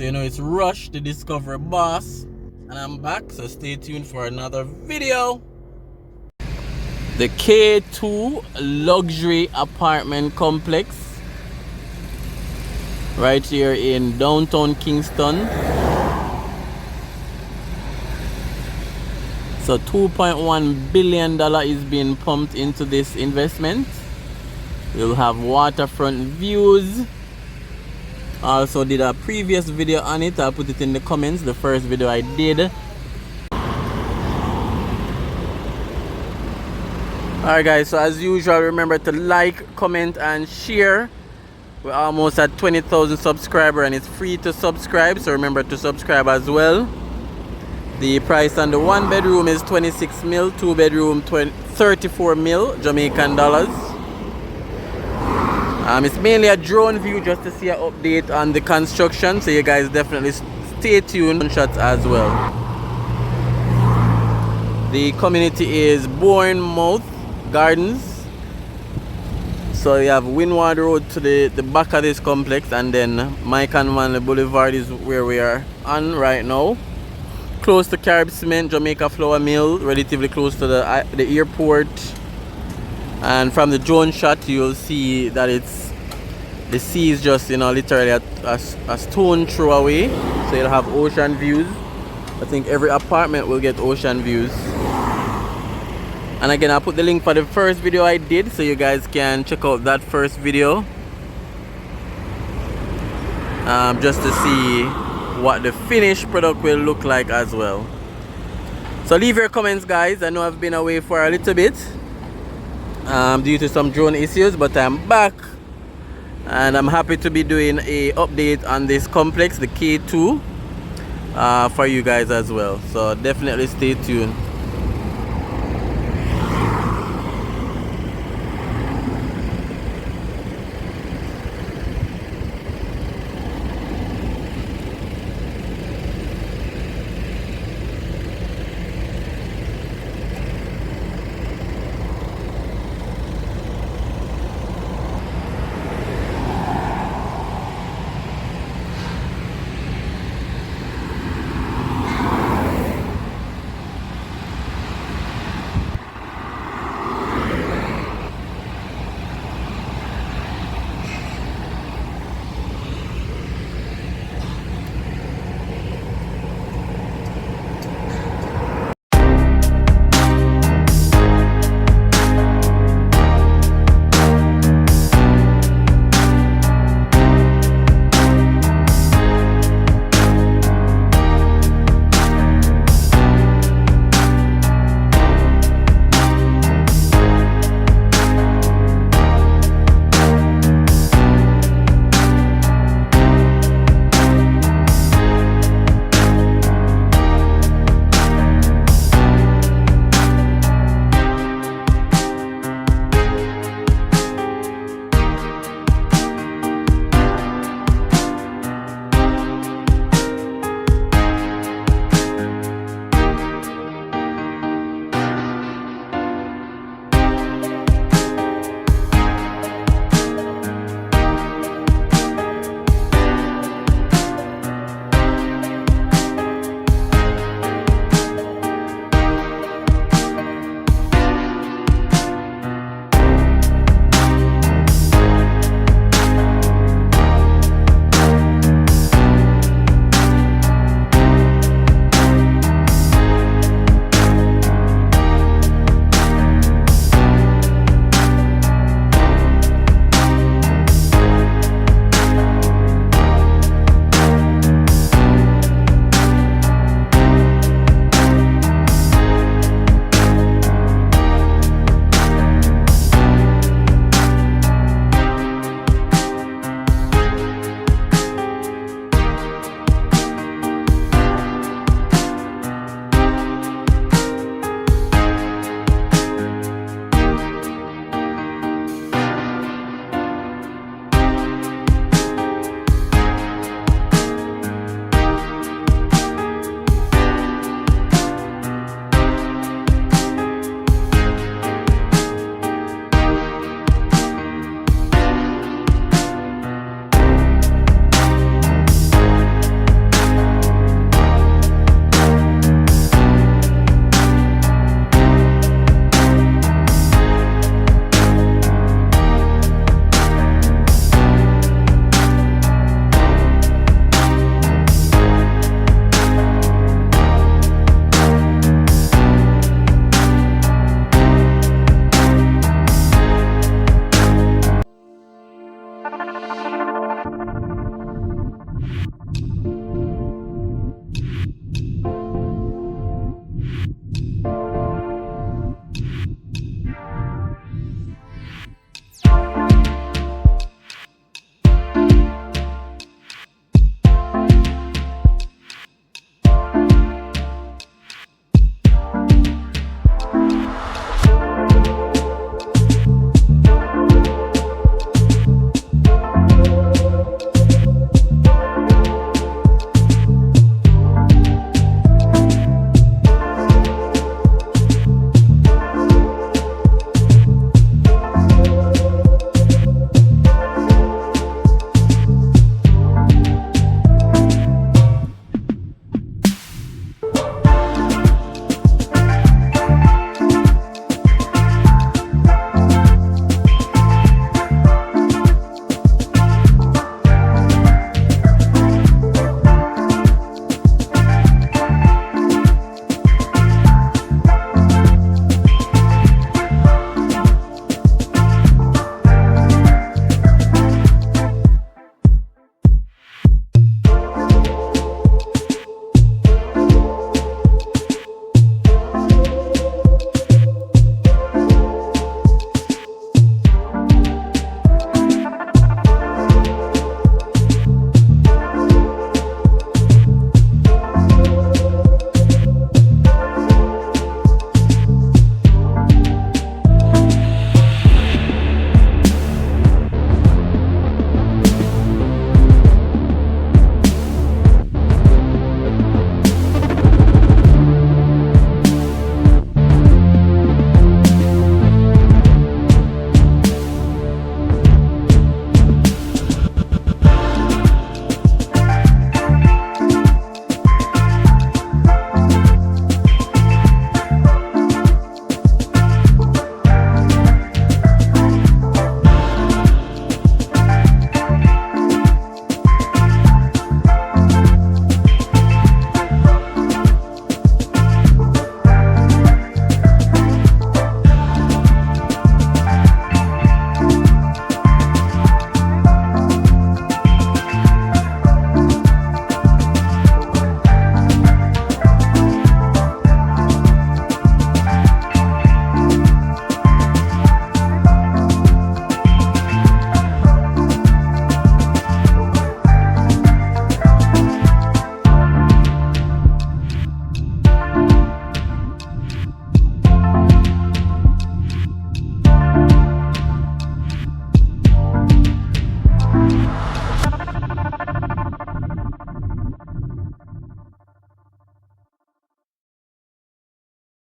you know it's Rush, the Discovery Boss, and I'm back, so stay tuned for another video. The K2 luxury apartment complex right here in downtown Kingston. So $2.1 billion is being pumped into this investment. We'll have waterfront views. Also did a previous video on it. I'll put it in the comments, the first video I did. Alright guys, so as usual, remember to like, comment and share. We're almost at 20,000 subscribers and it's free to subscribe, so remember to subscribe as well. The price on the 1 bedroom is 26 mil, 2 bedroom 34 mil Jamaican dollars. It's mainly a drone view just to see an update on the construction, so you guys definitely stay tuned. Shots as well. The community is Bournemouth Gardens. So you have Windward Road to the back of this complex, and then Mike and Manley Boulevard is where we are on right now. Close to Carib Cement, Jamaica Flour Mill, relatively close to the airport. And from the drone shot, you'll see that the sea is just, you know, literally a stone throw away. So you'll have ocean views. I think every apartment will get ocean views. And again, I'll put the link for the first video I did, so you guys can check out that first video. Just to see what the finished product will look like as well. So leave your comments, guys. I know I've been away for a little bit due to some drone issues, but I'm back. And I'm happy to be doing a update on this complex, the K2, for you guys as well. So definitely stay tuned.